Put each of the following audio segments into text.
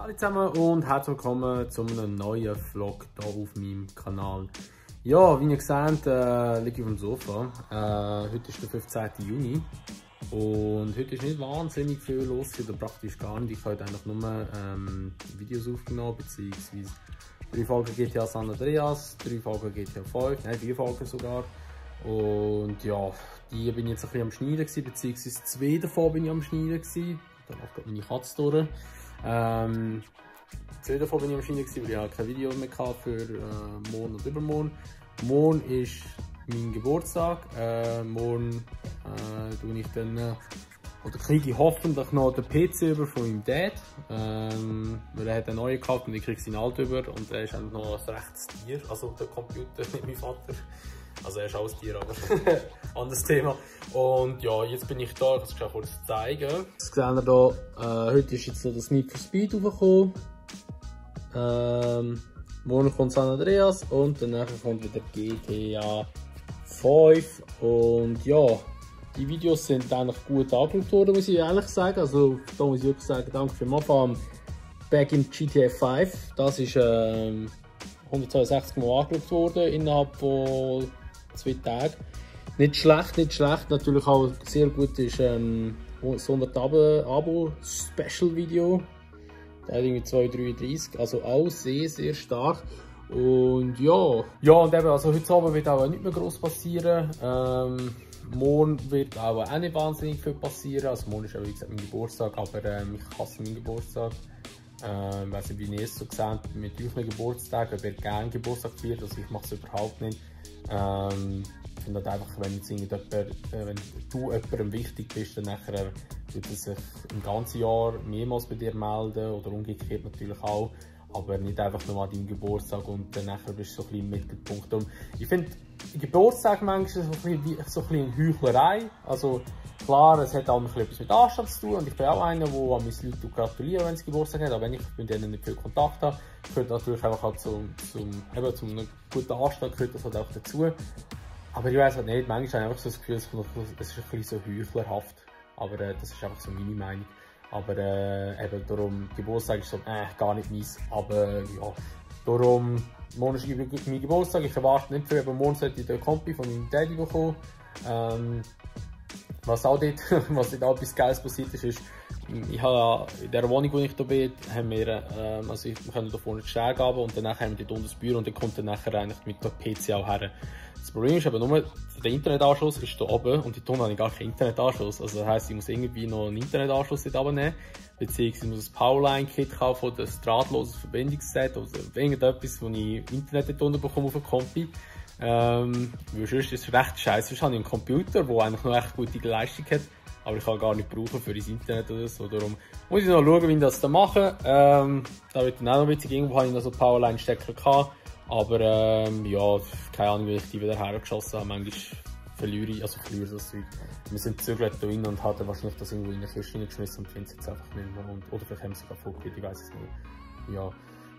Hallo zusammen und herzlich willkommen zu einem neuen Vlog hier auf meinem Kanal. Ja, wie ihr seht, liege ich auf dem Sofa. Heute ist der 15. Juni und heute ist nicht wahnsinnig viel los, oder praktisch gar nicht. Ich habe heute eigentlich nur Videos aufgenommen, beziehungsweise 3 Folgen GTA San Andreas, 3 Folgen GTA 5, nein 4 Folgen sogar. Und ja, die bin ich jetzt ein bisschen am Schneiden gewesen, beziehungsweise 2 davon bin ich am Schneiden gewesen. Danach geht meine Katze durch. 2 davon bin ich am Schneiden gewesen, weil ich halt kein Video mehr hatte für morgen und übermorgen. Morgen ist mein Geburtstag. Morgen tue ich dann, oder kriege ich hoffentlich noch den PC über von meinem Dad. Weil er hat einen neuen gehabt und ich kriege seinen alten über und er ist eigentlich noch ein rechtes Tier, also der Computer mit meinem Vater. Also er ist auch ein Tier, aber anderes Thema. Und ja, jetzt bin ich da, ich kann es kurz zeigen. Das seht ihr hier, heute ist jetzt so das Need for Speed raufgekommen. Morgen kommt San Andreas und danach kommt wieder GTA 5. Und ja, die Videos sind eigentlich gut angeschaut worden, muss ich ehrlich sagen. Also da muss ich wirklich sagen, danke für den Anfang. Back in GTA 5, das ist 162 Mal angeschaut worden innerhalb von 2 Tagen. Nicht schlecht, nicht schlecht. Natürlich auch sehr gut ist so ein Abo-Special-Video. Da hat irgendwie 2,33, also auch sehr, sehr stark. Und ja. Ja, und eben, also heute Abend wird auch nicht mehr groß passieren. Morgen wird auch nicht wahnsinnig viel passieren. Also morgen ist ja wie gesagt mein Geburtstag, aber ich hasse meinen Geburtstag. Ich weiss nicht, wie ihr es so gesehen mit euren Geburtstagen, ob ihr gerne Geburtstag feiert, also ich mache es überhaupt nicht. Ich finde halt einfach, wenn du jemandem wichtig bist, dann nachher wird er sich im ganzen Jahr mehrmals bei dir melden oder umgekehrt natürlich auch, aber nicht einfach nur an deinem Geburtstag und dann nachher bist du so ein bisschen im Mittelpunkt. Und ich finde, Geburtstag manchmal so ein bisschen Heuchlerei. Also klar, es hat auch etwas mit Anstand zu tun und ich bin auch einer, der an meine Leute gratulieren, wenn sie Geburtstag haben, auch wenn ich mit denen nicht viel Kontakt habe. Gehört natürlich einfach halt zum einem guten Anstand gehört das halt auch dazu. Aber ich weiß halt nicht, manchmal habe ich einfach so das Gefühl, es ist ein bisschen so heuchlerhaft. Aber das ist einfach so meine Meinung. Aber eben darum, Geburtstag ist so, gar nicht meins. Aber ja, darum, morgen ist mein Geburtstag, ich erwarte nicht viel, aber morgen sollte ich den Kompi von meinem Daddy bekommen. Was auch dort, auch etwas Geiles passiert ist, ich habe in der Wohnung, wo ich hier bin, haben wir, also wir können hier vorne die Stege haben und danach haben wir dort unten das Büro und dann kommt dann nachher eigentlich mit dem PC auch her. Das Problem ist aber nur, der Internetanschluss ist hier oben und dort unten habe ich gar keinen Internetanschluss. Also das heisst, ich muss irgendwie noch einen Internetanschluss dort runternehmen, beziehungsweise ich muss ein Powerline-Kit kaufen oder ein drahtloses Verbindungsset oder irgendetwas, wo ich Internet dort unten bekomme auf dem Kompi. Weil sonst ist es recht scheiße. Sonst habe ich einen Computer, der eigentlich noch echt gute Leistung hat, aber ich kann gar nicht brauchen für das Internet oder so. Darum muss ich noch schauen, wie ich das dann mache. Da wird dann auch noch witzig, irgendwo habe ich noch so Powerline-Stecker gehabt. Aber ja, keine Ahnung, wie ich die wieder hergeschossen habe. Manchmal verliere ich das Zeug. Wir sind gezögert da rein und hatten wahrscheinlich das irgendwo in eine Kiste geschmissen und finden es jetzt einfach nicht mehr. Oder vielleicht haben sie sogar vorgelegt, ich weiß es nicht. Ja.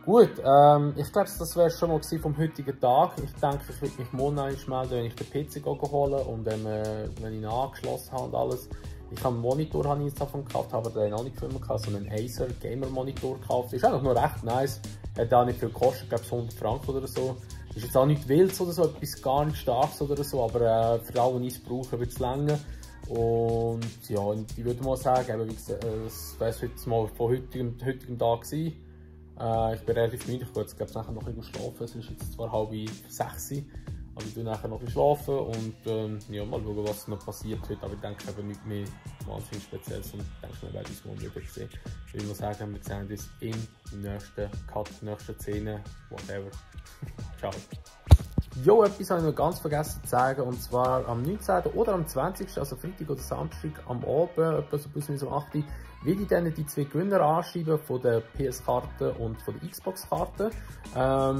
Gut, ich glaube, das wäre schon mal vom heutigen Tag. Ich denke, ich würde mich morgen melden, wenn ich den PC hole und wenn ich ihn angeschlossen habe und alles. Ich habe einen Monitor jetzt davon gekauft, aber den auch nicht viel mehr gehabt, so einen Acer Gamer Monitor gekauft. Ist eigentlich nur recht nice. Hat auch nicht viel gekostet, ich glaube 100 Franken oder so. Ist jetzt auch nicht wild oder so, etwas gar nicht starkes oder so, aber für alle, die es brauchen, wird es länger. Und ja, ich würde mal sagen, eben, wie gesagt, das wäre jetzt mal von heutigem Tag gewesen. Ich bin relativ müde, ich gehe jetzt nachher noch ein bisschen schlafen. Es ist jetzt zwar 5:30, aber ich gehe nachher noch ein bisschen schlafen und ja, mal schauen, was noch passiert heute. Aber ich denke eben nicht mehr wahnsinnig Spezielles und ich denke, wir werden uns morgen wieder sehen. Ich will nur sagen, wir sehen uns im nächsten Cut, nächsten Szene, whatever. Ciao. Jo, etwas habe ich noch ganz vergessen zu sagen, und zwar am 19. oder am 20., also Freitag oder Samstag am Abend, etwa so bis um 8 Uhr, will ich dann die 2 Gewinner anschreiben von der PS-Karte und von der Xbox-Karte.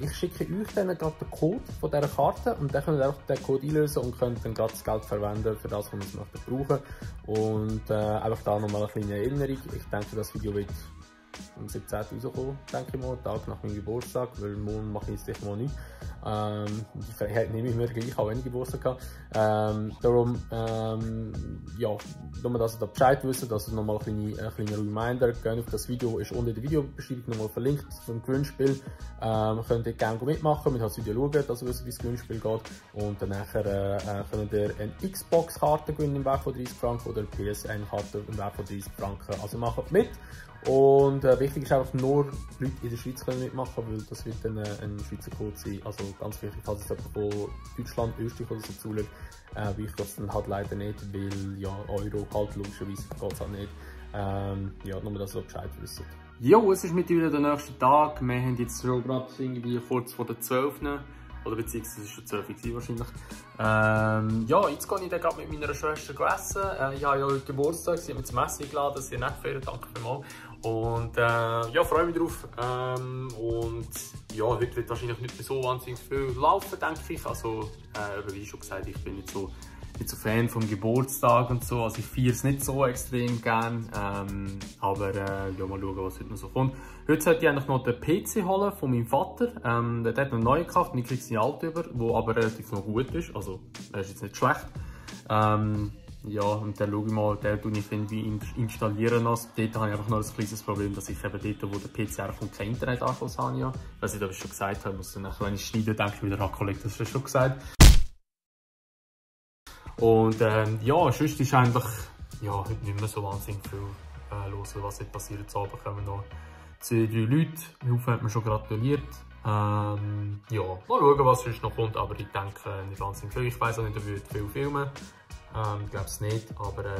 Ich schicke euch dann gerade den Code von dieser Karte und dann könnt ihr einfach den Code einlösen und könnt dann gerade das Geld verwenden für das, was ihr möchtet brauchen. Und einfach da nochmal eine kleine Erinnerung. Ich denke, das Video wird am 17. rauskommen, denke ich mal, Tag nach meinem Geburtstag, weil morgen mache ich es sicher mal nicht. Die Freiheit nehme ich mir gleich, auch wenn ich Geburtstag habe. Darum, ja, nur dass ihr da Bescheid wisst, also nochmal ein kleiner Reminder, geht auf das Video, ist unten in der Videobeschreibung nochmal verlinkt zum Gewinnspiel. Könnt ihr gerne mitmachen, wir haben das Video schauen, dass ihr wisst, wie das Gewinnspiel geht. Und dann könnt ihr eine Xbox-Karte gewinnen im Wert von 30 Franken oder eine PS1-Karte im Wert von 30 Franken. Also macht mit. Und wichtig ist einfach, nur Leute in der Schweiz können mitmachen, weil das wird dann ein Schweizer Code sein. Also ganz wichtig, falls es jemand von Deutschland, Österreich oder so zuschaut, wichtig das dann halt leider nicht, weil ja, Euro halt logischerweise geht es halt nicht. Ja, nur dass ihr Bescheid wisst. Jo, es ist mittlerweile der nächste Tag. Wir haben jetzt schon gerade irgendwie kurz vor der 12. Oder beziehungsweise es war schon 12 Uhr wahrscheinlich. Ja, jetzt gehe ich dann gerade mit meiner Schwester essen. Ich habe ja heute Geburtstag, sie hat mich zum Essen eingeladen, sehr nett für ihr, danke vielmals. Und ja, freue mich drauf. Und ja, heute wird wahrscheinlich nicht mehr so wahnsinnig viel laufen, denke ich. Also, wie schon gesagt, ich bin nicht so Fan vom Geburtstag und so. Also ich feiere es nicht so extrem gern. Aber ja, mal schauen, was heute noch so kommt. Heute sollte ich eigentlich noch den PC holen von meinem Vater. Der hat einen neuen gekauft und ich kriege seinen alten über, der aber relativ noch gut ist. Also er ist jetzt nicht schlecht. Ja, und dann schaue ich mal, den ich irgendwie installieren lassen. Dort habe ich einfach noch ein kleines Problem, dass ich eben dort, wo der PC kommt, kein Internetanschluss habe. Ja. Ich weiß nicht, ob ich schon gesagt habe, muss dann nachher, wenn ich schneide, denke ich wieder an, Kollege, das hast du schon gesagt. Und ja, sonst ist eigentlich ja, heute nicht mehr so wahnsinnig viel los, was heute passiert. Jetzt Abend kommen noch 2, 3 Leute. Haufen hat mir schon gratuliert. Ja, mal schauen, was sonst noch kommt, aber ich denke nicht wahnsinnig viel. Ich weiss auch nicht, ob wir viel filmen. Ich glaube es nicht, aber ja,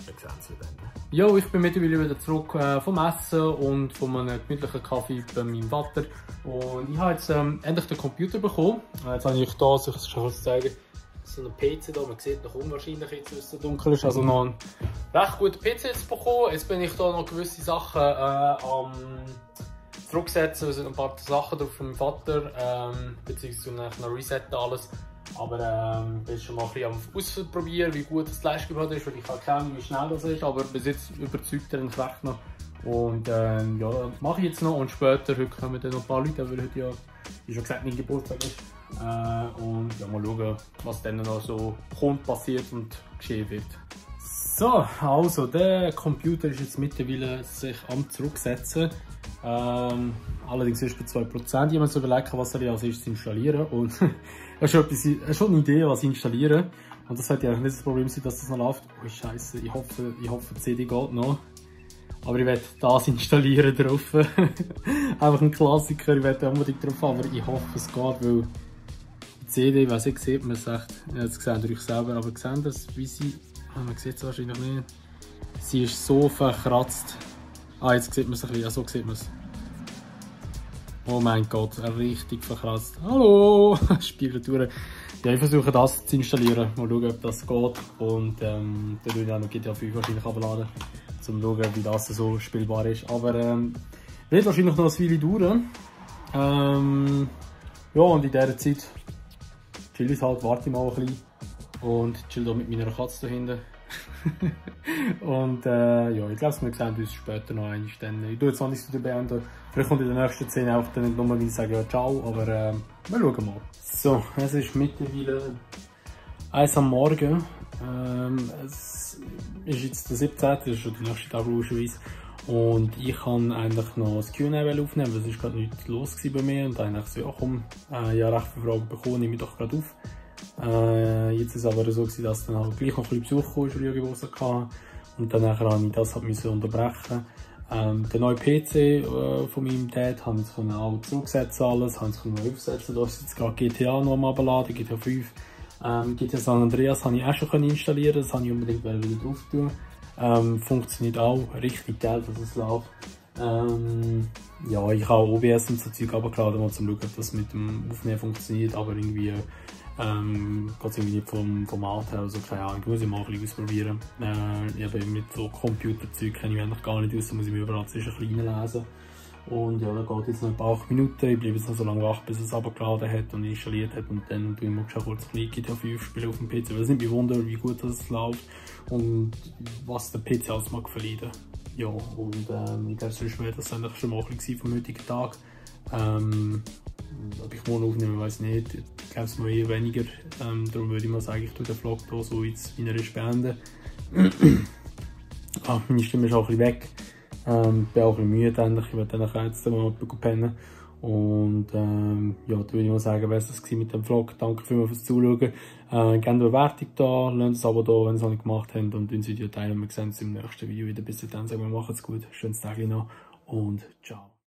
wir sehen es ja dann. Ja, ich bin mittlerweile wieder zurück vom Essen und von einem gemütlichen Kaffee bei meinem Vater. Und ich habe jetzt endlich den Computer bekommen. Jetzt habe ich da, soll ich es schon kurz zeigen, so einen PC da. Man sieht noch unwahrscheinlich jetzt, wenn es so dunkel ist. Also noch einen recht guten PC jetzt bekommen. Jetzt bin ich da noch gewisse Sachen am zurücksetzen. Es sind ein paar Sachen drauf von meinem Vater, beziehungsweise noch resetten alles. Aber ich bin schon mal ein bisschen am Ausprobieren, wie gut das Leistung ist, weil ich kann keine, wie schnell das ist, aber bis jetzt überzeugt er uns recht noch. Und ja, das mache ich jetzt noch und später, heute kommen dann noch ein paar Leute, weil heute ja, wie schon gesagt, mein Geburtstag ist. Und ja, mal schauen, was dann noch so kommt, passiert und geschehen wird. So, also der Computer ist jetzt mittlerweile sich am Zurücksetzen. Allerdings erst bei 2%. Ich habe mir so überlegt, was soll ich als erstes installieren. Und ich habe schon eine Idee, was ich installieren. Und das sollte eigentlich nicht das Problem sein, dass das noch läuft. Oh Scheiße, ich hoffe die CD geht noch. Aber ich werde das installieren drauf. Einfach ein Klassiker, ich werde unbedingt drauf haben, aber ich hoffe es geht, weil die CD, ich weiss nicht, sieht man es echt. Jetzt seht ihr euch selber, aber seht das, wie sie. Man sieht es wahrscheinlich nicht. Sie ist so verkratzt. Jetzt sieht man es ein bisschen, ja, so sieht man es. Oh mein Gott, richtig verkratzt. Hallo! Spiegel durch. Ja, ich versuche das zu installieren. Mal schauen, ob das geht. Und dann würde ich auch noch GTA 5 wahrscheinlich abladen, um zu schauen, wie das so spielbar ist. Aber wird wahrscheinlich noch ein Weile dauern. Ja, und in dieser Zeit chill ich halt, warte ich mal ein bisschen. Und chill hier mit meiner Katze da hinten. Und ja, ich glaube, wir sehen uns später noch einmal. Ich tue jetzt noch nichts beenden. Vielleicht kommt in der nächsten Szene auch dann nicht nur mal sagen, ja, ciao, aber wir schauen mal. So, es ist mittlerweile 1 am Morgen. Es ist jetzt der 17. Das ist schon der nächste Tag logischerweise. Und ich kann eigentlich noch das Q&A aufnehmen, weil es ist gerade nichts los bei mir. Und eigentlich so, ja komm, ja, recht viele Fragen bekommen, nehme ich doch gerade auf. Jetzt ist es aber so, dass dann halt gleich noch ein bisschen Besuch kam, weil ich Geburtstag hatte. Und dann habe ich das unterbrechen. Der neue PC von meinem Dad habe ich auch zurücksetzen, alles, habe ich neu aufsetzen. Da ist jetzt gerade GTA noch am Abladen, GTA 5. GTA San Andreas habe ich auch schon installieren, das habe ich unbedingt wieder drauf tun. Funktioniert auch richtig geil, dass es läuft. Ja, ich habe OBS und so Zeug abgeladen, um zu schauen, ob das mit dem Aufnehmen funktioniert, aber irgendwie geht es irgendwie nicht vom Format her, also keine Ahnung, muss ich mal ein bisschen ausprobieren. Eben mit so Computerzeug kenne ich mich eigentlich gar nicht aus, da muss ich mir überall zwischen reinlesen. Und ja, da geht jetzt noch ein paar 8 Minuten, ich bleibe jetzt noch so lange wach, bis es abgeladen hat und installiert hat und dann tue ich mal schon kurz ein bisschen GTA 5 spielen auf dem PC, weil es nicht mich wundert, wie gut das läuft und was der PC alles mag verleiden. Ja, und ich glaube, sonst wäre das eigentlich schon mal ein bisschen vom heutigen Tag. Ob ich morgen aufnehme, weiß ich nicht. Ich glaube es mal eher weniger. Darum würde ich mal sagen, ich tue den Vlog hier so jetzt in einer beenden. Meine Stimme ist auch ein bisschen weg. Bin auch ein bisschen müde endlich. Ich werde dann jetzt mal pennen. Und ja, da würde ich mal sagen, wäre es das mit dem Vlog. Danke vielmals fürs Zuschauen. Gerne eine Bewertung da, lasst ein Abo da, wenn ihr es noch nicht gemacht habt. Und das Video teilen. Wir sehen uns im nächsten Video wieder. Bis dann sagen wir, macht's gut. Schönes Tag noch und ciao.